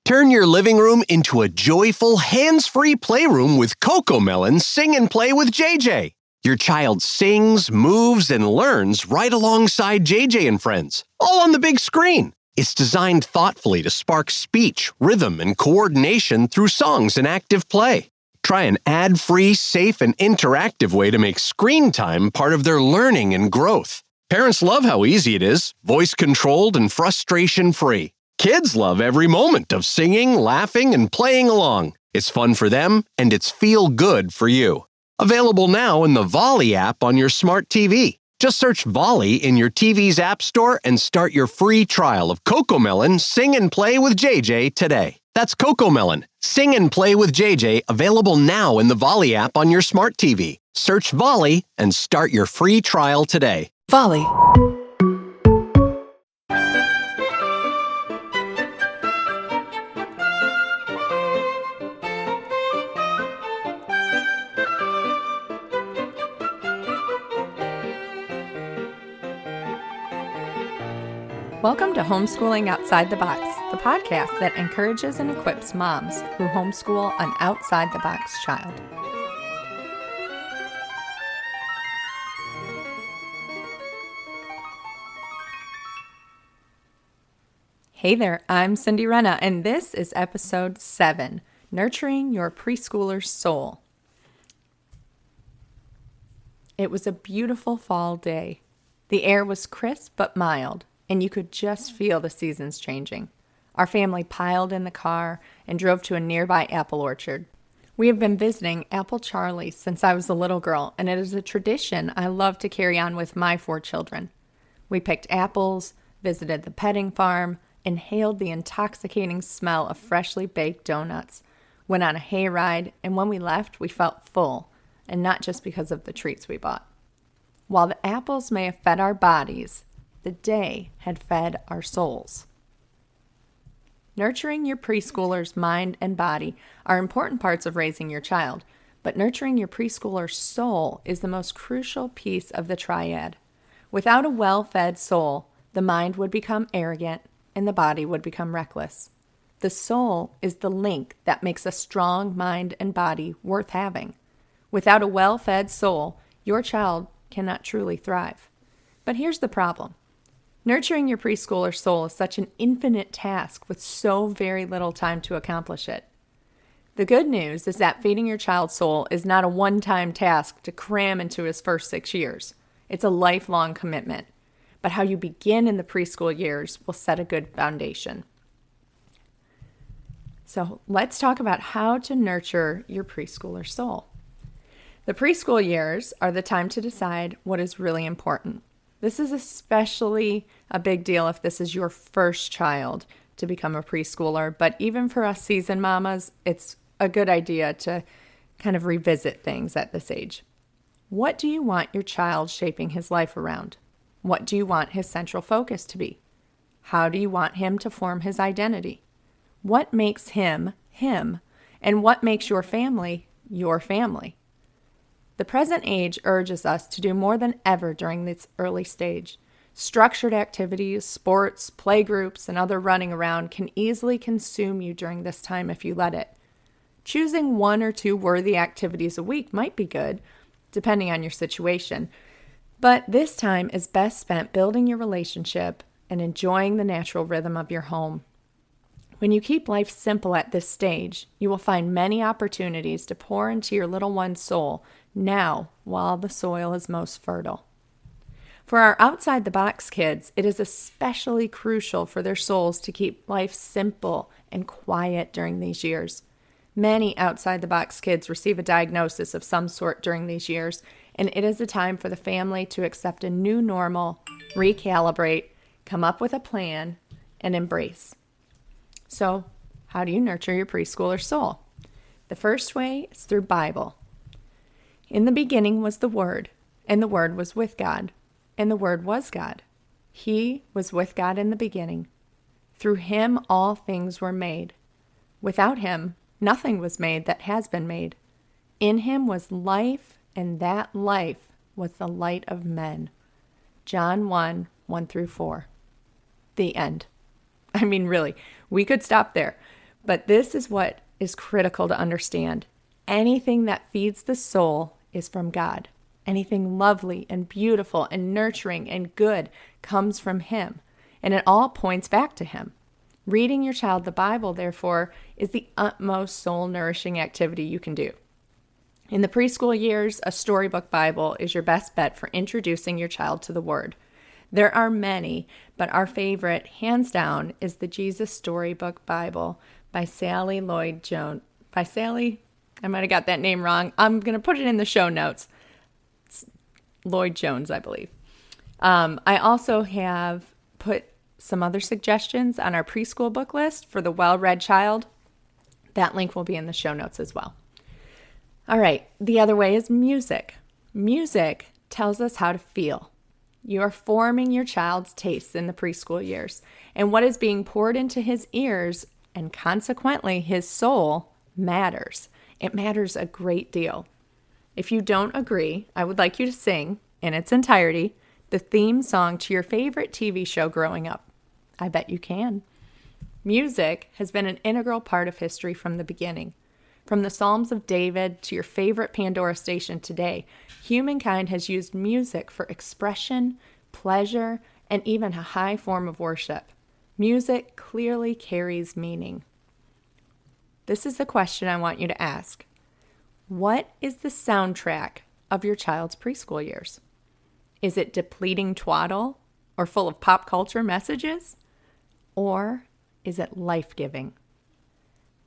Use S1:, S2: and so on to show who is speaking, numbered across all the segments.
S1: Turn your living room into a joyful, hands-free playroom with CoComelon Sing and Play with JJ. Your child sings, moves, and learns right alongside JJ and friends, all on the big screen. It's designed thoughtfully to spark speech, rhythm, and coordination through songs and active play. Try an ad-free, safe, and interactive way to make screen time part of their learning and growth. Parents love how easy it is, voice-controlled and frustration-free. Kids love every moment of singing, laughing, and playing along. It's fun for them, and it's feel-good for you. Available now in the Volley app on your smart TV. Just search Volley in your TV's app store and start your free trial of CoComelon Sing and Play with JJ today. That's CoComelon Sing and Play with JJ, available now in the Volley app on your smart TV. Search Volley and start your free trial today.
S2: Volley. Welcome to Homeschooling Outside the Box, the podcast that encourages and equips moms who homeschool an outside-the-box child. Hey there, I'm Cindy Renna, and this is episode 7, Nurturing Your Preschooler's Soul. It was a beautiful fall day. The air was crisp but mild, and you could just feel the seasons changing. Our family piled in the car and drove to a nearby apple orchard. We have been visiting Apple Charlie's since I was a little girl, and it is a tradition I love to carry on with my 4 children. We picked apples, visited the petting farm, inhaled the intoxicating smell of freshly baked donuts, went on a hayride, and when we left, we felt full, and not just because of the treats we bought. While the apples may have fed our bodies, the day had fed our souls. Nurturing your preschooler's mind and body are important parts of raising your child, but nurturing your preschooler's soul is the most crucial piece of the triad. Without a well-fed soul, the mind would become arrogant and the body would become reckless. The soul is the link that makes a strong mind and body worth having. Without a well-fed soul, your child cannot truly thrive. But here's the problem. Nurturing your preschooler's soul is such an infinite task with so very little time to accomplish it. The good news is that feeding your child's soul is not a one-time task to cram into his first 6 years. It's a lifelong commitment. But how you begin in the preschool years will set a good foundation. So let's talk about how to nurture your preschooler's soul. The preschool years are the time to decide what is really important. This is especially a big deal if this is your first child to become a preschooler, but even for us seasoned mamas, it's a good idea to kind of revisit things at this age. What do you want your child shaping his life around? What do you want his central focus to be? How do you want him to form his identity? What makes him, him? And what makes your family, your family? The present age urges us to do more than ever during this early stage. Structured activities, sports, playgroups, and other running around can easily consume you during this time if you let it. Choosing 1 or 2 worthy activities a week might be good, depending on your situation, but this time is best spent building your relationship and enjoying the natural rhythm of your home. When you keep life simple at this stage, you will find many opportunities to pour into your little one's soul now while the soil is most fertile. For our outside-the-box kids, it is especially crucial for their souls to keep life simple and quiet during these years. Many outside-the-box kids receive a diagnosis of some sort during these years, and it is a time for the family to accept a new normal, recalibrate, come up with a plan, and embrace. So, how do you nurture your preschooler soul? The first way is through Bible. In the beginning was the Word, and the Word was with God, and the Word was God. He was with God in the beginning. Through him all things were made. Without him, nothing was made that has been made. In him was life, and that life was the light of men. John 1, 1 through 4. The end. I mean, really, we could stop there. But this is what is critical to understand. Anything that feeds the soul is from God. Anything lovely and beautiful and nurturing and good comes from Him, and it all points back to Him. Reading your child the Bible, therefore, is the utmost soul-nourishing activity you can do. In the preschool years, a storybook Bible is your best bet for introducing your child to the Word. There are many, but our favorite, hands down, is the Jesus Storybook Bible by Sally Lloyd Jones. By Sally, I might have got that name wrong. I'm going to put it in the show notes. It's Lloyd Jones, I believe. I also have put some other suggestions on our preschool book list for the well-read child. That link will be in the show notes as well. All right, the other way is music. Music tells us how to feel. You are forming your child's tastes in the preschool years, and what is being poured into his ears, and consequently his soul, matters. It matters a great deal. If you don't agree, I would like you to sing, in its entirety, the theme song to your favorite TV show growing up. I bet you can. Music has been an integral part of history from the beginning. From the Psalms of David to your favorite Pandora station today, humankind has used music for expression, pleasure, and even a high form of worship. Music clearly carries meaning. This is the question I want you to ask. What is the soundtrack of your child's preschool years? Is it depleting twaddle or full of pop culture messages? Or is it life-giving?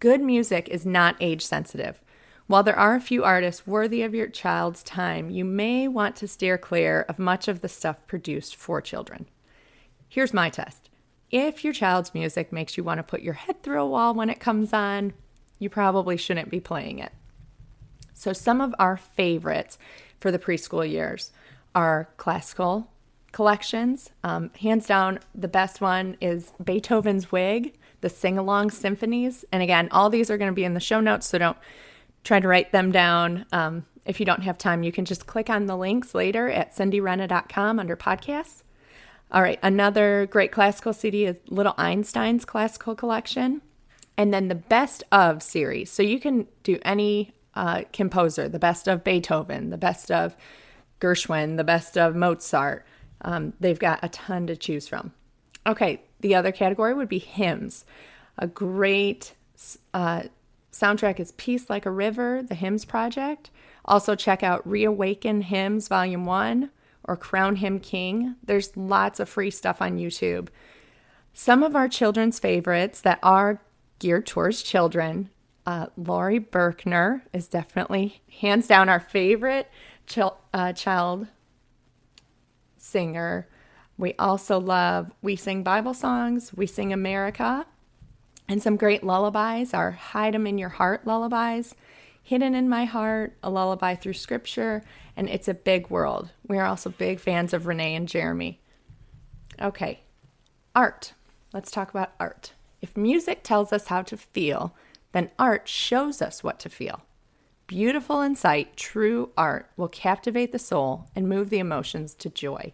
S2: Good music is not age-sensitive. While there are a few artists worthy of your child's time, you may want to steer clear of much of the stuff produced for children. Here's my test. If your child's music makes you want to put your head through a wall when it comes on, you probably shouldn't be playing it. So some of our favorites for the preschool years are classical collections. Hands down, the best one is Beethoven's Wig, the sing-along symphonies. And again, all these are going to be in the show notes, so don't try to write them down. If you don't have time, you can just click on the links later at cindyrenna.com under podcasts. All right, another great classical CD is Little Einstein's classical collection. And then the Best Of series. So you can do any composer, the best of Beethoven, the best of Gershwin, the best of Mozart. They've got a ton to choose from. Okay, the other category would be hymns. A great soundtrack is Peace Like a River, the Hymns Project. Also check out Reawaken Hymns Volume 1 or Crown Him King. There's lots of free stuff on YouTube. Some of our children's favorites that are geared towards children, Laurie Berkner is definitely hands down our favorite child singer. We also love We Sing Bible Songs, We Sing America, and some great lullabies are Hide 'Em in Your Heart lullabies, Hidden in My Heart, A Lullaby Through Scripture, and It's a Big World. We are also big fans of Renee and Jeremy. Okay, art. Let's talk about art. If music tells us how to feel, then art shows us what to feel. Beautiful in sight, true art will captivate the soul and move the emotions to joy.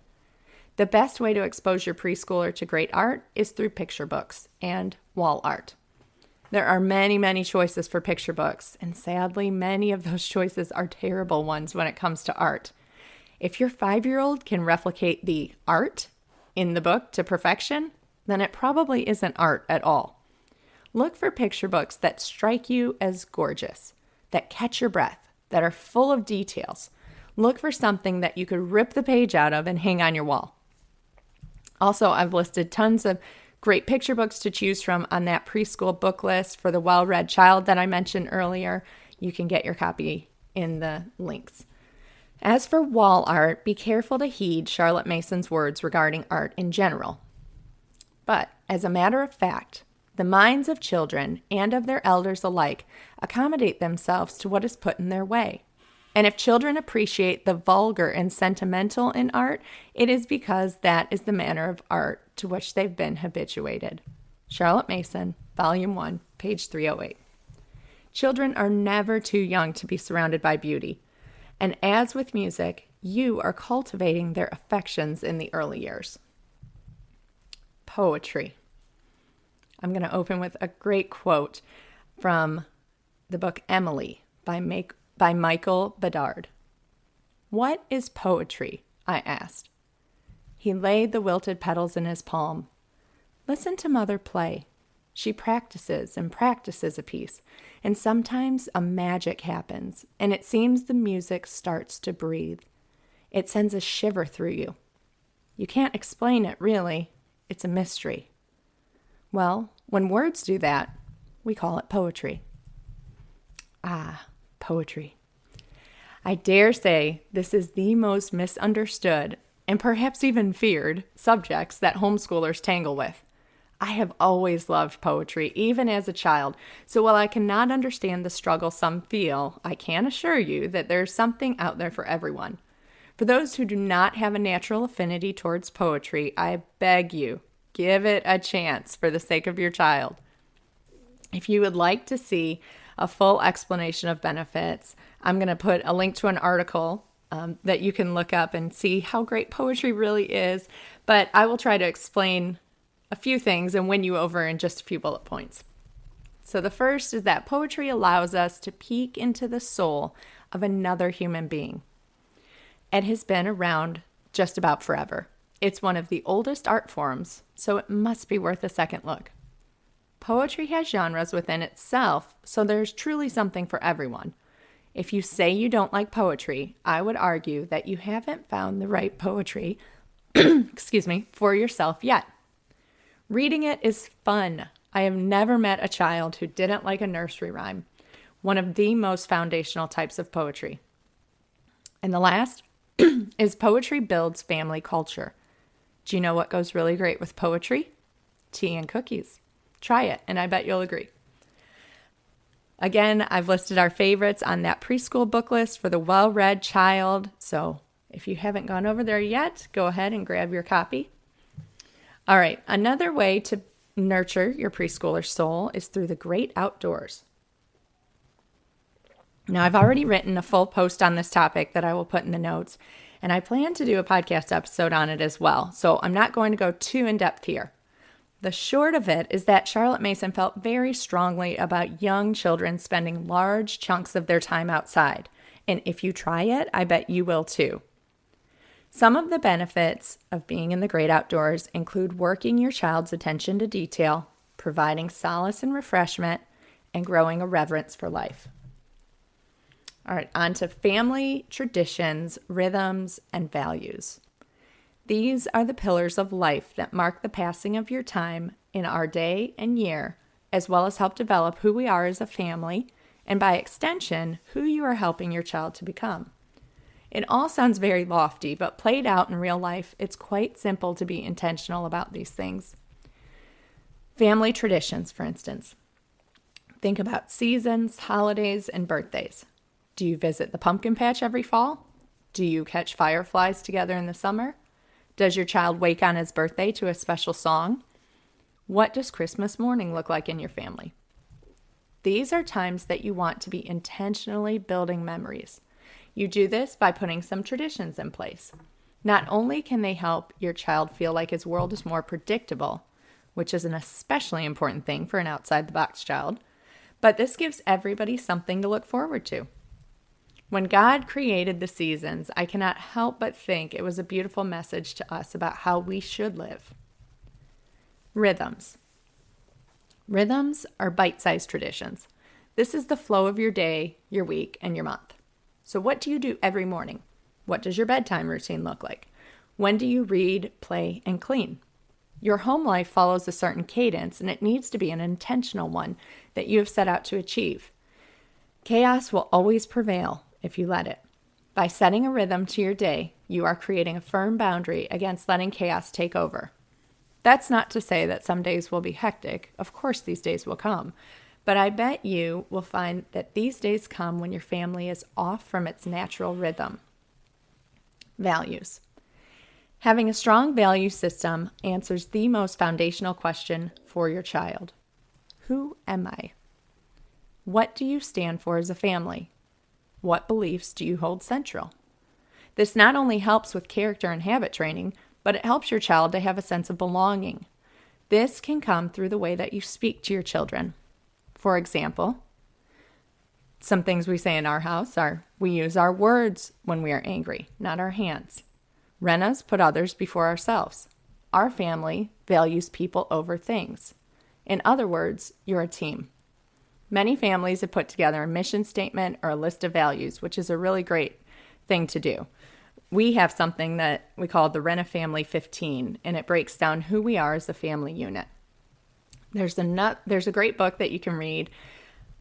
S2: The best way to expose your preschooler to great art is through picture books and wall art. There are many, many choices for picture books, and sadly, many of those choices are terrible ones when it comes to art. If your 5-year-old can replicate the art in the book to perfection, then it probably isn't art at all. Look for picture books that strike you as gorgeous, that catch your breath, that are full of details. Look for something that you could rip the page out of and hang on your wall. Also, I've listed tons of great picture books to choose from on that preschool book list for the well-read child that I mentioned earlier. You can get your copy in the links. As for wall art, be careful to heed Charlotte Mason's words regarding art in general. But as a matter of fact, the minds of children and of their elders alike accommodate themselves to what is put in their way. And if children appreciate the vulgar and sentimental in art, it is because that is the manner of art to which they've been habituated. Charlotte Mason, Volume 1, page 308. Children are never too young to be surrounded by beauty. And as with music, you are cultivating their affections in the early years. Poetry. I'm going to open with a great quote from the book Emily by Michael Bedard. "What is poetry?" I asked. He laid the wilted petals in his palm. "Listen to Mother play. She practices and practices a piece, and sometimes a magic happens, and it seems the music starts to breathe. It sends a shiver through you. You can't explain it, really. It's a mystery. Well, when words do that, we call it poetry." Ah, poetry. I dare say this is the most misunderstood and perhaps even feared subjects that homeschoolers tangle with. I have always loved poetry, even as a child, so while I cannot understand the struggle some feel, I can assure you that there's something out there for everyone. For those who do not have a natural affinity towards poetry, I beg you, give it a chance for the sake of your child. If you would like to see a full explanation of benefits, I'm going to put a link to an article that you can look up and see how great poetry really is. But I will try to explain a few things and win you over in just a few bullet points. So the first is that poetry allows us to peek into the soul of another human being. It has been around just about forever. It's one of the oldest art forms, so it must be worth a second look. Poetry has genres within itself, so there's truly something for everyone. If you say you don't like poetry, I would argue that you haven't found the right poetry, for yourself yet. Reading it is fun. I have never met a child who didn't like a nursery rhyme, one of the most foundational types of poetry. And the last is poetry builds family culture. Do you know what goes really great with poetry? Tea and cookies. Try it, and I bet you'll agree. Again, I've listed our favorites on that preschool book list for the well-read child. So if you haven't gone over there yet, go ahead and grab your copy. All right, another way to nurture your preschooler soul is through the great outdoors. Now, I've already written a full post on this topic that I will put in the notes, and I plan to do a podcast episode on it as well. So I'm not going to go too in-depth here. The short of it is that Charlotte Mason felt very strongly about young children spending large chunks of their time outside. And if you try it, I bet you will too. Some of the benefits of being in the great outdoors include working your child's attention to detail, providing solace and refreshment, and growing a reverence for life. All right, on to family traditions, rhythms, and values. These are the pillars of life that mark the passing of your time in our day and year, as well as help develop who we are as a family, and by extension, who you are helping your child to become. It all sounds very lofty, but played out in real life, it's quite simple to be intentional about these things. Family traditions, for instance. Think about seasons, holidays, and birthdays. Do you visit the pumpkin patch every fall? Do you catch fireflies together in the summer? Does your child wake on his birthday to a special song? What does Christmas morning look like in your family? These are times that you want to be intentionally building memories. You do this by putting some traditions in place. Not only can they help your child feel like his world is more predictable, which is an especially important thing for an outside-the-box child, but this gives everybody something to look forward to. When God created the seasons, I cannot help but think it was a beautiful message to us about how we should live. Rhythms. Rhythms are bite-sized traditions. This is the flow of your day, your week, and your month. So what do you do every morning? What does your bedtime routine look like? When do you read, play, and clean? Your home life follows a certain cadence, and it needs to be an intentional one that you have set out to achieve. Chaos will always prevail if you let it. By setting a rhythm to your day, you are creating a firm boundary against letting chaos take over. That's not to say that some days will be hectic. Of course, these days will come. But I bet you will find that these days come when your family is off from its natural rhythm. Values. Having a strong value system answers the most foundational question for your child. Who am I? What do you stand for as a family? What beliefs do you hold central? This not only helps with character and habit training, but it helps your child to have a sense of belonging. This can come through the way that you speak to your children. For example, some things we say in our house are, we use our words when we are angry, not our hands. Rena's put others before ourselves. Our family values people over things. In other words, you're a team. Many families have put together a mission statement or a list of values, which is a really great thing to do. We have something that we call the Rena Family 15, and it breaks down who we are as a family unit. There's a great book that you can read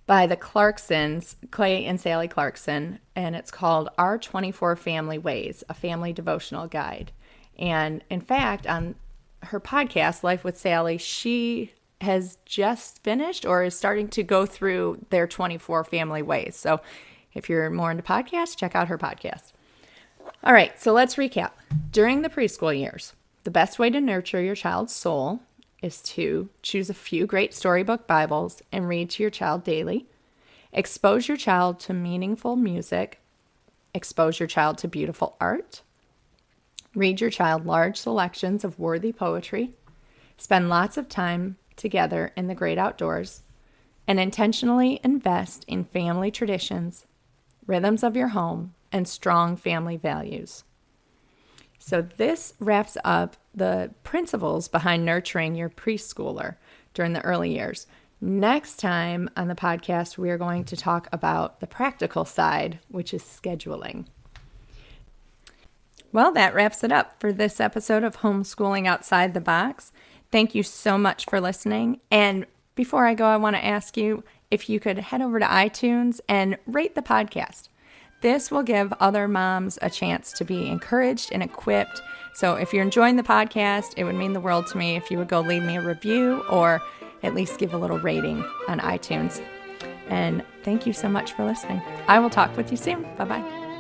S2: by the Clarksons, Clay and Sally Clarkson, and it's called Our 24 Family Ways, a family devotional guide. And in fact, on her podcast, Life with Sally, she has just finished or is starting to go through their 24 family ways. So if you're more into podcasts, check out her podcast. All right, so let's recap. During the preschool years, the best way to nurture your child's soul is to choose a few great storybook Bibles and read to your child daily. Expose your child to meaningful music. Expose your child to beautiful art. Read your child large selections of worthy poetry. Spend lots of time together in the great outdoors. And intentionally invest in family traditions, rhythms of your home, and strong family values. So this wraps up the principles behind nurturing your preschooler during the early years. Next time on the podcast, we are going to talk about the practical side, which is scheduling. Well, that wraps it up for this episode of Homeschooling Outside the Box. Thank you so much for listening. And before I go, I want to ask you if you could head over to iTunes and rate the podcast. This will give other moms a chance to be encouraged and equipped. So if you're enjoying the podcast, it would mean the world to me if you would go leave me a review or at least give a little rating on iTunes. And thank you so much for listening. I will talk with you soon. Bye-bye.